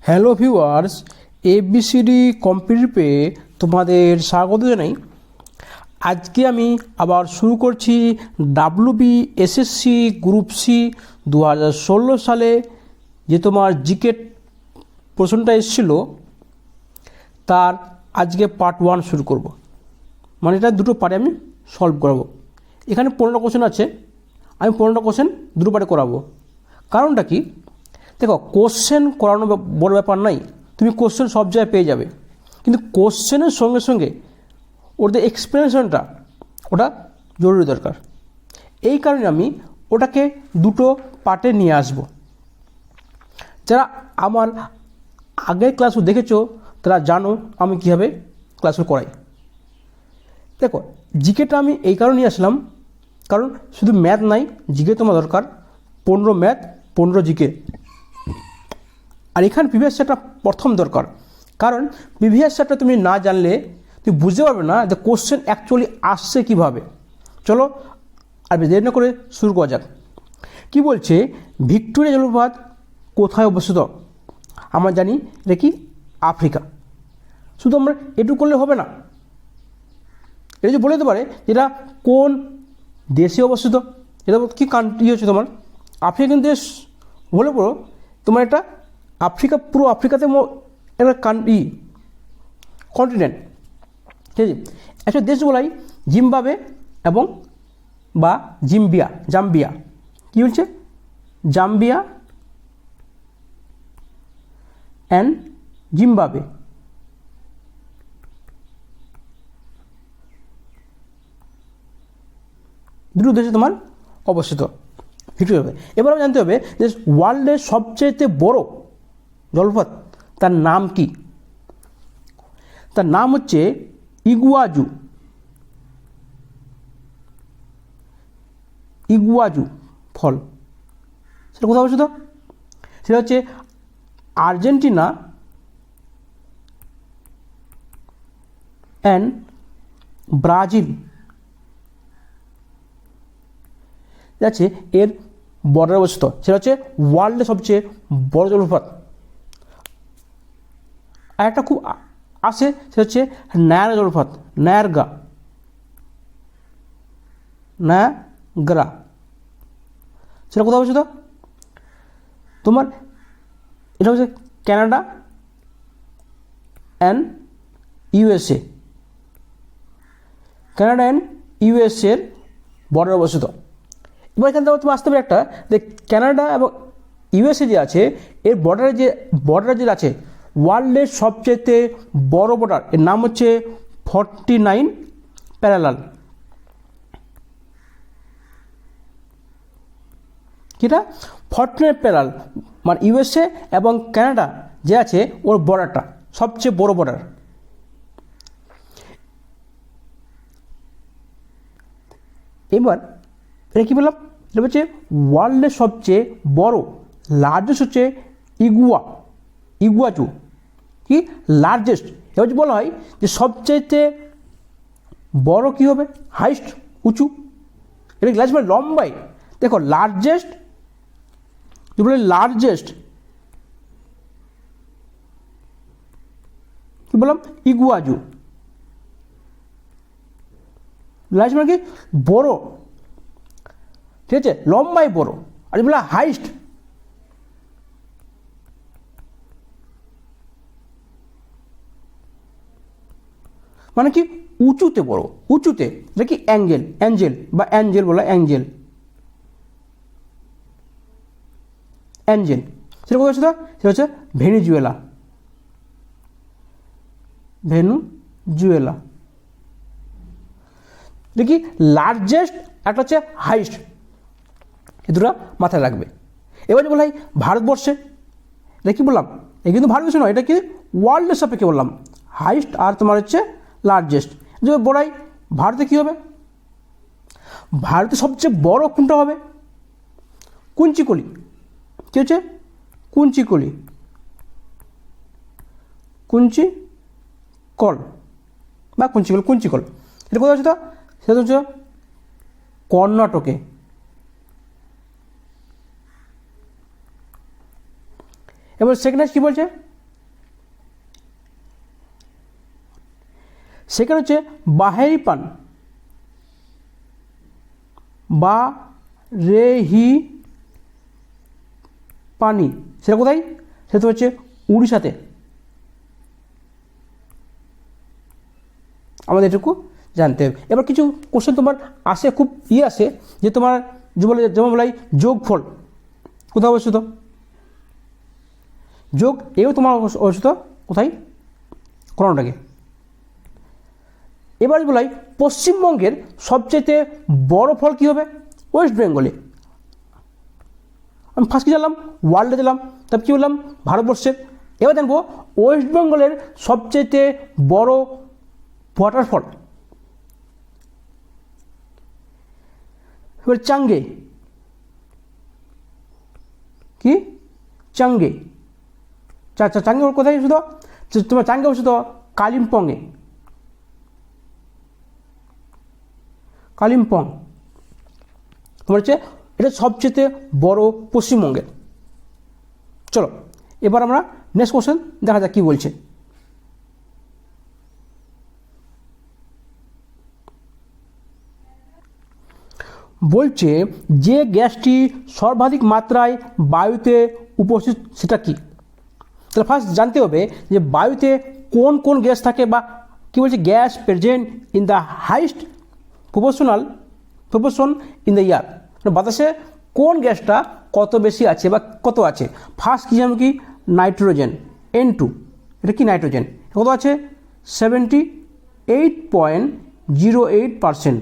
Hello viewers, ABCD কম্পিটিটিভে তোমাদের স্বাগত জানাই। আজকে আমি আবার শুরু করছি WBSSC গ্রুপ সি 2016 সালে যে তোমার জিকে প্রশ্নটা এসেছিল তার আজকে পার্ট 1 শুরু করব। মানে এটা দুটো পার্টে আমি সলভ করাবো। এখানে 15টা কোশ্চেন আছে, আমি 15টা কোশ্চেন দুটো পার্টে করাবো। কারণটা কি, দেখো কোশ্চেন করানো বড় ব্যাপার নাই, তুমি কোশ্চেন সব জায়গায় পেয়ে যাবে, কিন্তু কোশ্চেনের সঙ্গে সঙ্গে ওদের এক্সপ্লেনেশনটা ওটা জরুরি দরকার। এই কারণে আমি ওটাকে দুটো পার্টে নিয়ে আসব। যারা আমার আগের ক্লাসও দেখেছো তারা জানো আমি কীভাবে ক্লাসও করাই। দেখো জিকেটা আমি এই কারণে নিয়ে আসলাম, কারণ শুধু ম্যাথ নাই, জিকে তোমার দরকার 15 ম্যাথ 15 জিকে। আর এখানে প্রিভিয়াস চ্যাপ্টার প্রথম দরকার, কারণ প্রিভিয়াস চ্যাপ্টার তুমি না জানলে তুমি বুঝতে পারবে না যে কোশ্চেন অ্যাকচুয়ালি আসছে কীভাবে। চলো আর দেরি না করে শুরু করা যাক। কী বলছে, ভিক্টোরিয়া জলপ্রপাত কোথায় অবস্থিত? আমরা জানি এটা কি আফ্রিকা। শুধু আমরা এটুকু করলে হবে না, এটা যে বলে দিতে পারে যেটা কোন দেশে অবস্থিত, এটা কী কান্ট্রি হচ্ছে তোমার আফ্রিকান দেশ বলে পড়ো, তোমার এটা আফ্রিকা, পুরো আফ্রিকাতে একটা কান্ট্রি কন্টিনেন্ট, ঠিক আছে। একটা দেশ বলাই জিম্বাবুয়ে এবং বা জাম্বিয়া কী বলছে, জাম্বিয়া অ্যান্ড জিম্বাবুয়ে। দুটো দেশে তোমার অবস্থিত ভিক্টোরিয়া। এবার জানতে হবে যে ওয়ার্ল্ডের সবচেয়ে বড় জলপ্রপাত তার নাম কি? তার নাম হচ্ছে ইগুয়াজু ফল। সেটা কোথায় অবস্থিত? সেটা হচ্ছে আর্জেন্টিনা অ্যান্ড ব্রাজিল আছে এর বর্ডারে অবস্থিত। সেটা হচ্ছে ওয়ার্ল্ডের সবচেয়ে বড় জলপ্রপাত। আর একটা খুব আসে, সেটা হচ্ছে নায়াগ্রা জলপ্রপাত, নায়াগ্রা সেটা কোথায় অবস্থিত? তোমার এটা হচ্ছে Canada and USA, Canada and ইউএসএর বর্ডারে অবস্থিত। এবার এখান থেকে তুমি আসতে পারে একটা যে কানাডা এবং ইউএসএ যে আছে এর বর্ডারে যে আছে ওয়ার্ল্ডের সবচেয়ে বড় বর্ডার, এর নাম হচ্ছে 49 প্যারালাল। কিটা 49 প্যারালাল, মানে ইউএসএ এবং কানাডা যে আছে ওর বর্ডারটা সবচেয়ে বড় বর্ডার। এবার এটা কী বললাম, এটা হচ্ছে ওয়ার্ল্ডের সবচেয়ে বড়, লার্জেস্ট হচ্ছে ইগুয়াজু কি লার্জেস্ট। এবার যে বলা হয় যে সবচাইতে বড় কী হবে, হাইস্ট, উঁচু। এটা গ্লাস মানে লম্বাই। দেখো লার্জেস্ট, যে বলে লার্জেস্ট কি বললাম, ইগুয়াজু। লার্জেস্ট মানে কি বড়, ঠিক আছে, লম্বাই বড়। আর বলে হাইস্ট, মানে কি উঁচুতে বড়, উঁচুতে। এটা কি অ্যাঞ্জেল বলা, অ্যাঞ্জেল সেটা কোথায় হচ্ছে? সেটা হচ্ছে ভেনিজুয়েলা। এটা কি লার্জেস্ট, একটা হচ্ছে হাইস্ট, এ দুটো মাথায় রাখবে। এবার যে বলা হয় ভারতবর্ষে, এটা কি বললাম, এই কিন্তু ভারতবর্ষে নয়, এটা কি ওয়ার্ল্ডের সাপেক্ষে বললাম, হাইস্ট আর তোমার হচ্ছে লার্জেস্ট। যে বলাই ভারতে কী হবে, ভারতে সবচেয়ে বড় কোনটা হবে, কুঞ্চিকলি। কী হচ্ছে কুঞ্চিকল বা কুঞ্চিকল। এটা কোথায় হচ্ছে? সেটা হচ্ছে কর্ণাটকে। এবার সেকেন্ড কী বলছে, সেকেন্ড হচ্ছে বাহেরি পান, বা রেহি পানি, সেটা কোথায়? সেটা হচ্ছে উড়িষ্যাতে। আমাদের এটুকু জানতে হবে। এবার কিছু কোশ্চেন তোমার আসে, খুব আসে, যে তোমার যেমন বলাই যোগফল কোথায় অবস্থিত, যোগ এও তোমার অবস্থিত কোথায়? কর্ণাটকে। এবার বলাই পশ্চিমবঙ্গের সবচেয়ে বড় ফল কী হবে? ওয়েস্ট বেঙ্গলে। আমি ফার্স্ট কি জানলাম? ওয়ার্ল্ডে দিলাম, তারপর কী বললাম? ভারতবর্ষের। এবার জানবো ওয়েস্ট বেঙ্গলের সবচেয়ে বড় ওয়াটারফল। এবার চাঙ্গে, কি চাঙ্গে, চাঙ্গে কোথায় অবস্থিত? তোমার চাঙ্গে অবস্থিত কালিম্পংয়ে, কালিম্পং তোমার হচ্ছে এটা সবচেয়ে বড় পশ্চিমবঙ্গের। চলো এবার আমরা নেক্সট কোশ্চেন দেখা যাক কী বলছে। বলছে যে গ্যাসটি সর্বাধিক মাত্রায় বায়ুতে উপস্থিত সেটা কি? তাহলে ফার্স্ট জানতে হবে যে বায়ুতে কোন কোন গ্যাস থাকে, বা কী বলছে gas present in the highest proportion in the air, বাতাসে কোন গ্যাসটা কত বেশি আছে বা কত আছে। ফার্স্ট কী জানো কি? নাইট্রোজেন, N2, এটা কি নাইট্রোজেন, কত আছে? 78.08%,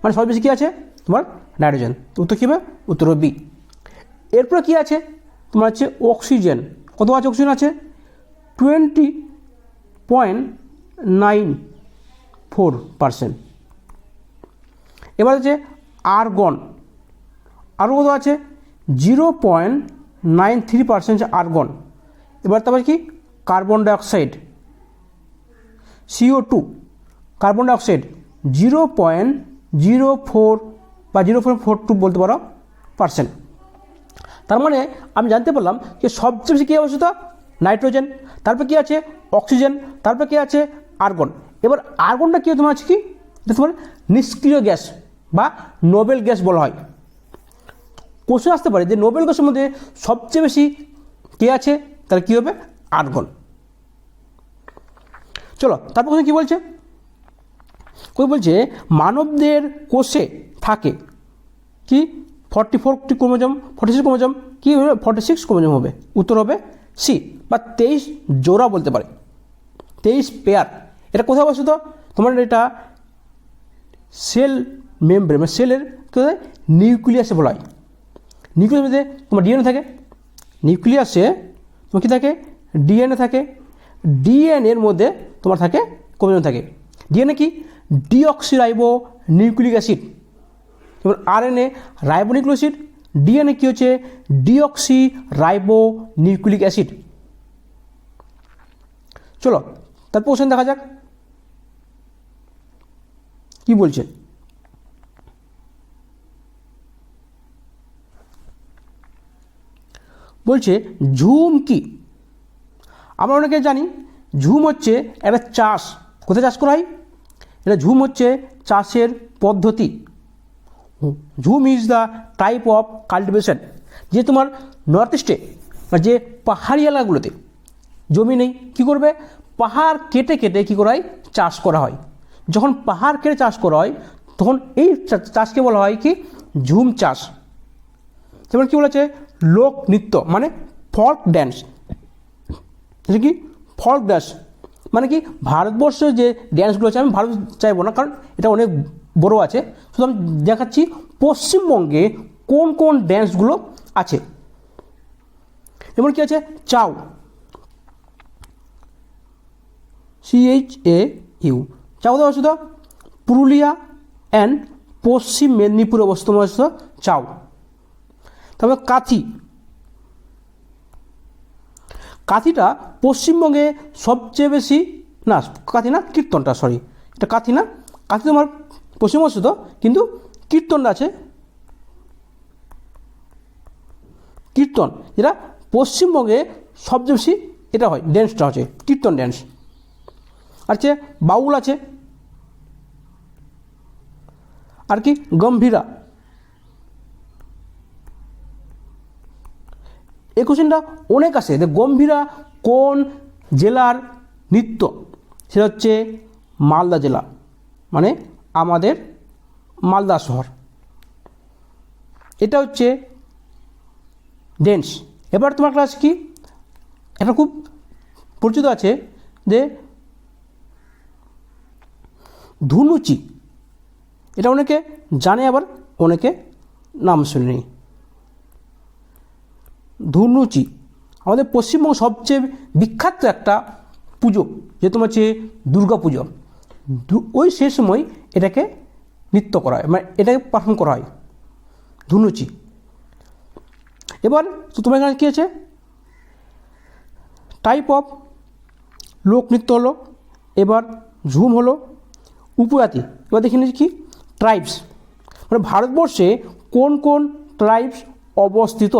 মানে সব বেশি কী আছে তোমার? নাইট্রোজেন। উত্তর কী হবে? উত্তর বি। এরপরে কী আছে তোমার? হচ্ছে অক্সিজেন, কত আছে? অক্সিজেন আছে 20.94%। এবার হচ্ছে আর্গন, আরও কত আছে? 0.93% আর্গন। এবার তারপরে কি? Carbon dioxide, CO2, carbon dioxide 0.04 বা 0.42 বলতে পারো %। তার মানে আমি জানতে পারলাম যে সবচেয়ে বেশি কী অবস্থিত? নাইট্রোজেন, তারপর কি আছে? অক্সিজেন, তারপর কি আছে? আর্গন। এবার আর্গনটা কী তোমার আছে কি? এটা তোমার নিষ্ক্রিয় গ্যাস বা নোবেল গ্যাস বলা হয়। কোশ্চেন আসতে পারে যে নোবেল গ্যাসের মধ্যে সবচেয়ে বেশি কে আছে? তাহলে কী হবে? আর্গন। চলো তারপর কী বলছে? বলছে মানবদের কোষে থাকে কি 44টি ক্রোমোজোম, 46 ক্রোমোজোম, কী হবে? 46 ক্রোমোজোম হবে। উত্তর হবে সি, বা 23 জোড়া বলতে পারে, 23 পেয়ার। এটা কোথায় অবস্থিত? তোমার এটা সেল মেমব্রেন, মানে সেলের কোথায়? নিউক্লিয়াসে বলা হয়। নিউক্লিয়াসে তোমার ডিএনএ থাকে, নিউক্লিয়াসে তোমার কী থাকে? ডিএনএ থাকে। ডিএনএর মধ্যে তোমার থাকে ক্রোমোজোম থাকে। ডিএনএ কি? Deoxyribo nucleic acid. যেমন আরএনএ রাইবোনিউক্লিক অ্যাসিড, ডিএনএ কী হচ্ছে? Deoxy ribo nucleic acid. চলো তার কোশ্চেন দেখা যাক কি বলছে। বলছে ঝুম কি? আমরা অনেকে জানি ঝুম হচ্ছে একটা চাষ। কোথায় চাষ করা হয়? এটা ঝুম হচ্ছে চাষের পদ্ধতি। Jhum is the type of cultivation, যে তোমার নর্থ ইস্টে বা যে পাহাড়ি এলাকাগুলোতে জমি নেই, কী করবে? পাহাড় কেটে কেটে কী করা হয়? চাষ করা হয়। যখন পাহাড় কেটে চাষ করা হয় তখন এই চাষকে বলা হয় কি? ঝুম চাষ। যেমন কী বলেছে? লোক নৃত্য মানে ফল্ক ড্যান্স, এটা কি? ফল্ক ড্যান্স মানে কি? ভারতবর্ষের যে ড্যান্সগুলো আছে, আমি ভারত চাইবো না কারণ এটা অনেক বড় আছে, শুধু আমি দেখাচ্ছি পশ্চিমবঙ্গে কোন কোন ড্যান্সগুলো আছে। যেমন কি আছে? চাউ, CHAU, চাউ কোথায় অবস্থিত? পুরুলিয়া অ্যান্ড পশ্চিম মেদিনীপুর অবস্থিত চাউ। তারপর কাথি, কাথিটা পশ্চিমবঙ্গে সবচেয়ে বেশি, না কাথি না, কীর্তনটা, সরি এটা কাথি না, কাথি তোমার পশ্চিমবঙ্গে অবস্থিত, কিন্তু কীর্তনটা আছে, কীর্তন যেটা পশ্চিমবঙ্গে সবচেয়ে বেশি এটা হয়, ড্যান্সটা হচ্ছে কীর্তন ড্যান্স। আর হচ্ছে বাউল আছে, আর কি গম্ভীরা। এই কোশ্চেনটা অনেক আসে যে গম্ভীরা কোন জেলার নৃত্য, সেটা হচ্ছে মালদা জেলা, মানে আমাদের মালদা শহর। এটা হচ্ছে ড্যান্স। এবার তোমার ক্লাস কি, এটা খুব পরিচিত আছে যে ধুনুচি, এটা অনেকে জানে আবার অনেকে নাম শুনেনি। ধুনুচি আমাদের পশ্চিমবঙ্গ সবচেয়ে বিখ্যাত একটা পুজো, যে তোমার হচ্ছে দুর্গা পুজো। ওই সেই সময় এটাকে নৃত্য করা হয়, মানে এটাকে পারফর্ম করা হয় ধুনুচি। এবার তো তোমার এখানে কী আছে, টাইপ অফ লোকনৃত্য হলো, এবার ঝুম হলো, উপজাতি। এবার দেখে নিচ্ছি কি ট্রাইবস, মানে ভারতবর্ষে কোন কোন ট্রাইবস অবস্থিত,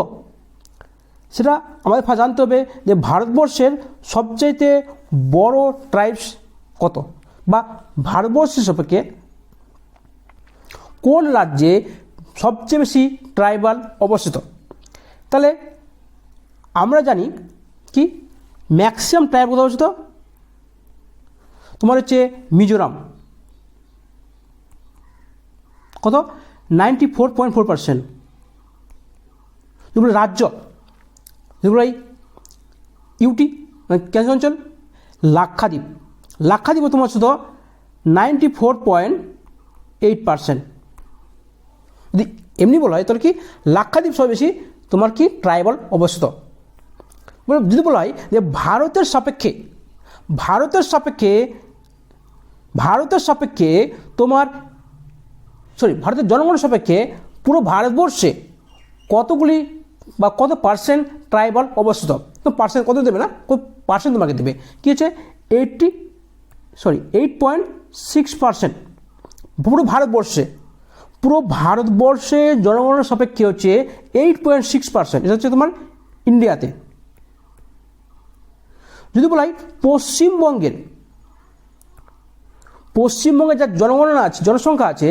সেটা আমাদের জানতে হবে যে ভারতবর্ষের সবচাইতে বড় ট্রাইবস কত, বা ভারতবর্ষের সাপেক্ষে কোন রাজ্যে সবচেয়ে বেশি ট্রাইবাল অবস্থিত। তাহলে আমরা জানি কি ম্যাক্সিমাম ট্রাইব কোথায় অবস্থিত, তোমার হচ্ছে মিজোরাম, কত 94.4%। যেগুলো রাজ্য, যেগুলো ইউটি মানে কেন্দ্রীয় অঞ্চল, লাক্ষাদ্বীপ, লাক্ষাদ্বীপ তোমার শুধু 94.8%। যদি এমনি বলা হয় তাহলে কি লাক্ষাদ্বীপ সব বেশি তোমার কি ট্রাইবাল অবস্থিত। যদি বলা হয় যে ভারতের সাপেক্ষে তোমার ভারতের জনগণের সাপেক্ষে পুরো ভারতবর্ষে কতগুলি বা কত পার্সেন্ট ট্রাইবাল অবস্থিত, তো পার্সেন্ট কত দেবে না, কত পার্সেন্ট তোমাকে দেবে, কী হচ্ছে 8.6%। পুরো ভারতবর্ষে জনগণের সাপেক্ষে হচ্ছে 8.6%। এটা হচ্ছে তোমার ইন্ডিয়াতে। যদি বলা হয় পশ্চিমবঙ্গে যা জনগণনা আছে, জনসংখ্যা আছে,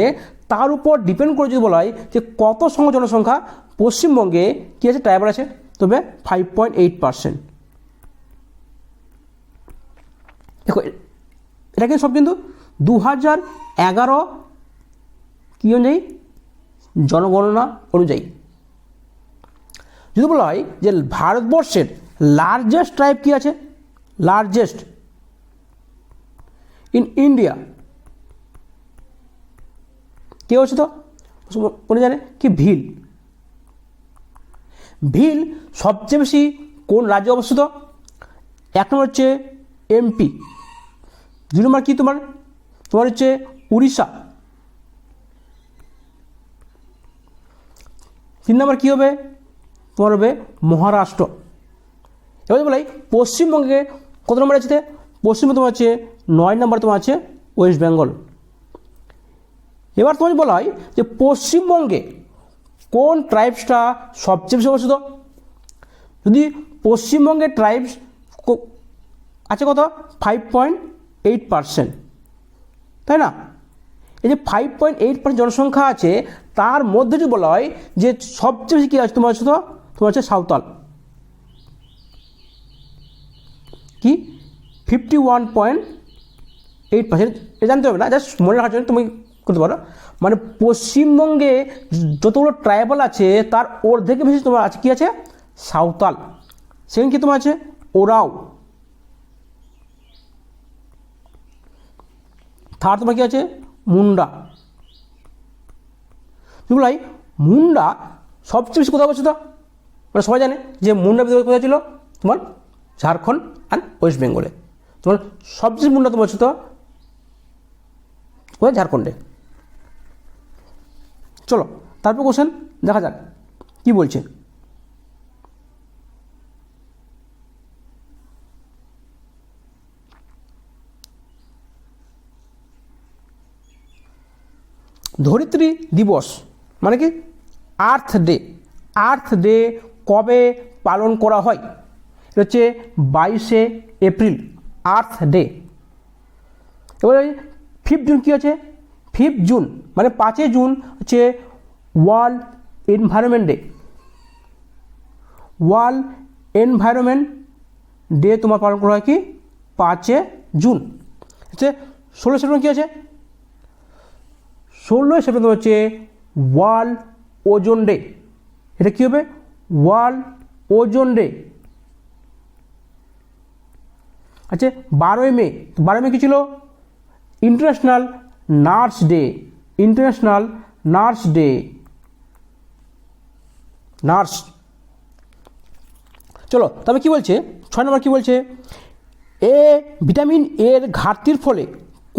তার উপর ডিপেন্ড করে যদি বলা হয় যে কত সংখ্যক জনসংখ্যা পশ্চিমবঙ্গে কী আছে, ট্রাইবাল আছে, তবে 5.8%। দেখো এটা কিন্তু সব কিন্তু 2011 কী অনুযায়ী, জনগণনা অনুযায়ী। যদি বলা হয় যে ভারতবর্ষের লার্জেস্ট ট্রাইব কী আছে, লার্জেস্ট ইন ইন্ডিয়া কে হচ্ছে, তো উনি জানে কি ভিল। সবচেয়ে বেশি কোন রাজ্যে অবস্থিত, এক নম্বর হচ্ছে এমপি, দুই নম্বর কি তোমার হচ্ছে উড়িষ্যা, তিন নম্বর কী হবে, তোমার হবে মহারাষ্ট্র। এবার বলাই পশ্চিমবঙ্গে কত নম্বর আছে, পশ্চিমবঙ্গে তোমার আছে 9 নম্বর, তোমার আছে ওয়েস্ট বেঙ্গল। এবার তোমার বলা হয় যে পশ্চিমবঙ্গে কোন ট্রাইবসটা সবচেয়ে বেশি অবস্থিত। যদি পশ্চিমবঙ্গের ট্রাইবস আছে কত 5.8%, তাই না। এই যে 5.8% জনসংখ্যা আছে, তার মধ্যে যদি বলা হয় যে সবচেয়ে বেশি কী আছে তোমার হচ্ছে সাঁওতাল, কি 51.8%। এটা জানতে হবে না, জাস্ট মনে রাখার জন্য তুমি করতে পারো। মানে পশ্চিমবঙ্গে যতগুলো ট্রাইবাল আছে তার অর্ধেকে বেশি তোমার আছে কী আছে, সাঁওতাল। সেখানে কি তোমার আছে ওরাও। থার্ড তোমার কী আছে মুন্ডা। বলাই মুন্ডা সবচেয়ে বেশি কোথাও অবস্থিত, মানে সবাই জানে যে মুন্ডা বিদ্রোহ কোথায় ছিল, তোমার ঝাড়খণ্ড আর ওয়েস্ট বেঙ্গলে। তোমার সবচেয়ে মুন্ডা তোমার অবস্থিত কোথায়, ঝাড়খণ্ডে। চলো তারপর কোশ্চেন দেখা যাক কি বলছে। ধরিত্রী দিবস মানে কি, আর্থ ডে কবে পালন করা হয়, এটা হচ্ছে 22শে এপ্রিল, আর্থ ডে। এবার 5 জুন কী আছে, 5 জুন মানে 5 জুন হচ্ছে world environment day. World environment day তোমার পালন করা হয় কি 5 জুন। হচ্ছে 16 সেপ্টেম্বর কী আছে, 16 সেপ্টেম্বর হচ্ছে ওয়ার্ল্ড ওজোন ডে। এটা কী হবে, ওয়ার্ল্ড ওজোন ডে। আচ্ছা 12 মে, 12 মে কী ছিল, international nurse day. International nurse day, nurse. চলো তবে কি বলছে 6 নম্বর কি বলছে, ভিটামিন এর ঘাটতির ফলে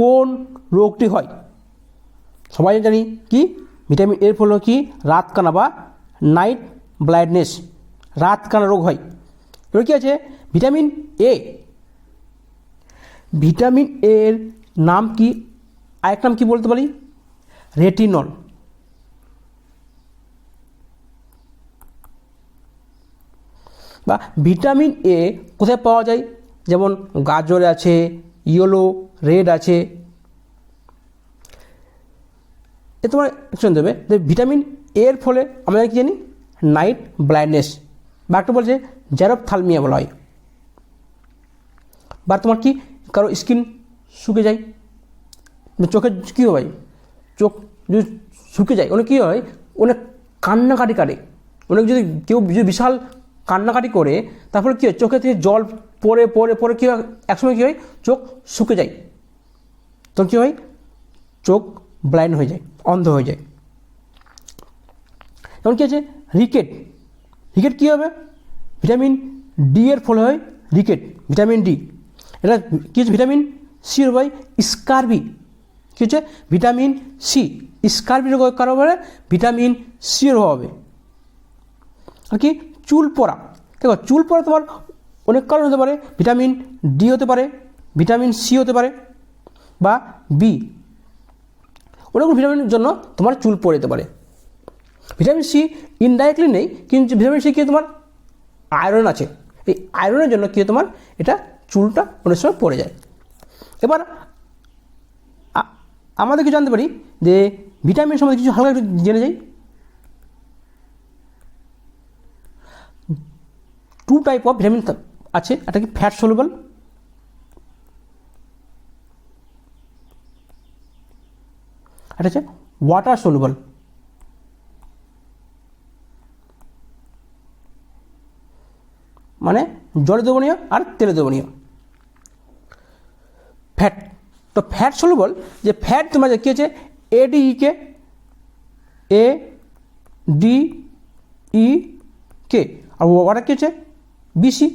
কোন রোগটি হয়। সবাই জানি কি ভিটামিন এর ফলে কি রাতকানা বা নাইট ব্লাইন্ডনেস, রাতকানা রোগ হয়। এবার কি আছে ভিটামিন এ, ভিটামিন এর নাম কি, আরেক নাম কি বলতে পারি, রেটিনল। বা ভিটামিন এ কোথায় পাওয়া যায়, যেমন গাজরে আছে, ইয়েলো, রেড আছে। এ তোমার শুনতে হবে যে ভিটামিন এর ফলে আমরা কি জানি নাইট ব্লাইন্ডনেস, বা একটা বলছে জ্যারোপথ্যালমিয়া বলা হয়। বা তোমার কি কারো স্কিন শুকে যায়, চোখের কী হয়, চোখ যদি শুকে যায় অনেক কী হয়, অনেক কান্নাকাটি কাটে, অনেক যদি কেউ যদি বিশাল কান্নাকাটি করে তার ফলে কী হয়, চোখে থেকে জল পড়ে পড়ে পড়ে কী হয়, একসময় কী হয় চোখ শুকে যায়, তখন কী হয় চোখ ব্লাইন্ড হয়ে যায়, অন্ধ হয়ে যায়। যেমন কী আছে রিকেট, রিকেট কী হবে, ভিটামিন ডি এর ফলে হয় রিকেট, ভিটামিন ডি। এটা কী হচ্ছে ভিটামিন সি এর হয় স্কারবি, কী হচ্ছে ভিটামিন সি, স্কারবি রোগ কারো হবে ভিটামিন সি এর হবে। আর কি চুল পড়া, দেখো চুল পড়া তোমার অনেক কারণ হতে পারে, ভিটামিন ডি হতে পারে, ভিটামিন সি হতে পারে, বা বি, অনেকগুলো ভিটামিনের জন্য তোমার চুল পড়ে যেতে পারে। ভিটামিন সি ইনডাইরেক্টলি নেই, কিন্তু ভিটামিন সি কি তোমার আয়রন আছে, এই আয়রনের জন্য কী তোমার এটা চুলটা অনেক সময় পড়ে যায়। এবার আমাদের কি জানতে পারি যে ভিটামিন সম্বন্ধে কিছু হালকা একটু জেনে যাই। 2 টাইপ অফ ভিটামিন আছে, একটা কি ফ্যাট সলুবল, এটা হচ্ছে ওয়াটার সলুবল। মানে জলে দ্রবণীয় আর তেলে দ্রবণীয় ফ্যাট। তো ফ্যাট সলুবল যে ফ্যাট তোমার কী আছে এডিইকে, A D E K, R water কী হচ্ছে বিসি।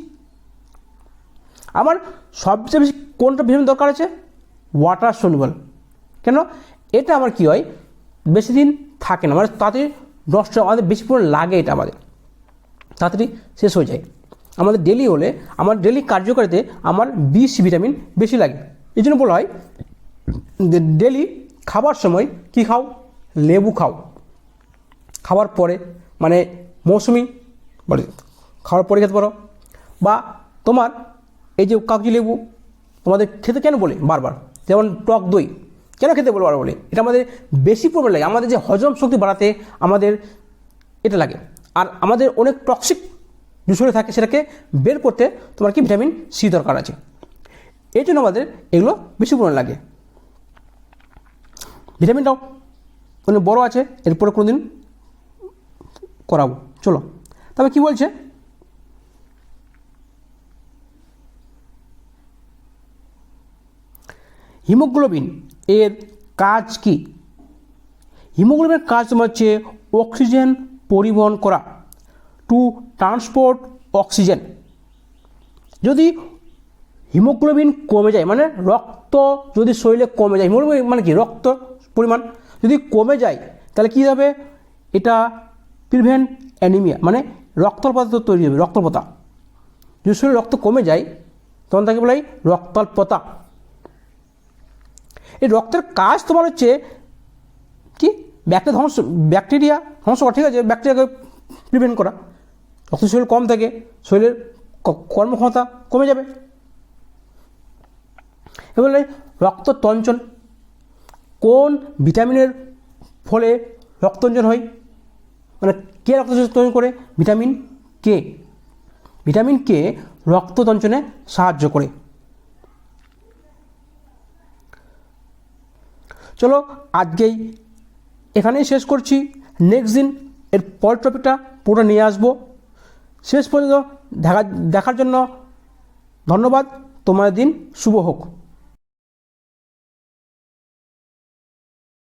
আমার সবচেয়ে বেশি কোনটা ভিটামিন দরকার আছে, ওয়াটার সলুবল। কেন, এটা আমার কী হয় বেশি দিন থাকে না, মানে তাড়াতাড়ি নষ্ট, আমাদের বেশি পরিমাণ লাগে, এটা আমাদের তাড়াতাড়ি শেষ হয়ে যায়। আমাদের ডেলি হলে আমার ডেলি কার্যকারিতে আমার বিসি ভিটামিন বেশি লাগে। এই জন্য বলা হয় ডেলি খাবার সময় কি খাও, লেবু খাও, খাবার পরে মানে মৌসুমি বলে খাওয়ার পরে খেতে পারো। বা তোমার এই যে কাগজি লেবু তোমাদের খেতে কেন বলে বারবার, যেমন টক দই কেন খেতে বলে বারবার বলে, এটা আমাদের বেশি পরিমাণ লাগে, আমাদের যে হজম শক্তি বাড়াতে আমাদের এটা লাগে। আর আমাদের অনেক টক্সিক দূষণে থাকে, সেটাকে বের করতে তোমার কি ভিটামিন সি দরকার আছে, এই জন্য আমাদের এগুলো বেশি পরিমাণ লাগে। ভিটামিনটাও অনেক বড়ো আছে, এরপরে কোনো দিন করাবো। চলো তবে কি বলছে, হিমোগ্লোবিন এর কাজ কি। হিমোগ্লোবিনের কাজ তোমার হচ্ছে অক্সিজেন পরিবহন করা, টু ট্রান্সপোর্ট অক্সিজেন। যদি হিমোগ্লোবিন কমে যায়, মানে রক্ত যদি শরীরে কমে যায়, হিমোগ্লোবিন মানে কি রক্ত পরিমাণ যদি কমে যায় তাহলে কী হবে, এটা প্রিভেন্ট অ্যানিমিয়া, মানে রক্তল্পতা তৈরি হবে, রক্তল্পতা। যদি শরীরে রক্ত কমে যায় তখন তাকে বলা হয় রক্তল্পতা। এই রক্তের কাজ তোমার হচ্ছে কি ব্যাকটেরিয়া ধ্বংস করা, ঠিক আছে, ব্যাকটেরিয়াকে প্রিভেন্ট করা। রক্ত শরীর কম থাকে, শরীরের কর্মক্ষমতা কমে যাবে। এবার রক্ত তঞ্চন, কোন ভিটামিনের ফলে রক্তঞ্জন হয়, মানে কে রক্তঞ্জন করে? Vitamin K. ভিটামিন কে রক্ততঞ্চনে সাহায্য করে। চলো আজকেই এখানেই শেষ করছি। নেক্সট দিন এর পরের টপিকটা পুরো নিয়ে আসবো। শেষ পর্যন্ত দেখার জন্য ধন্যবাদ। তোমার দিন শুভ হোক।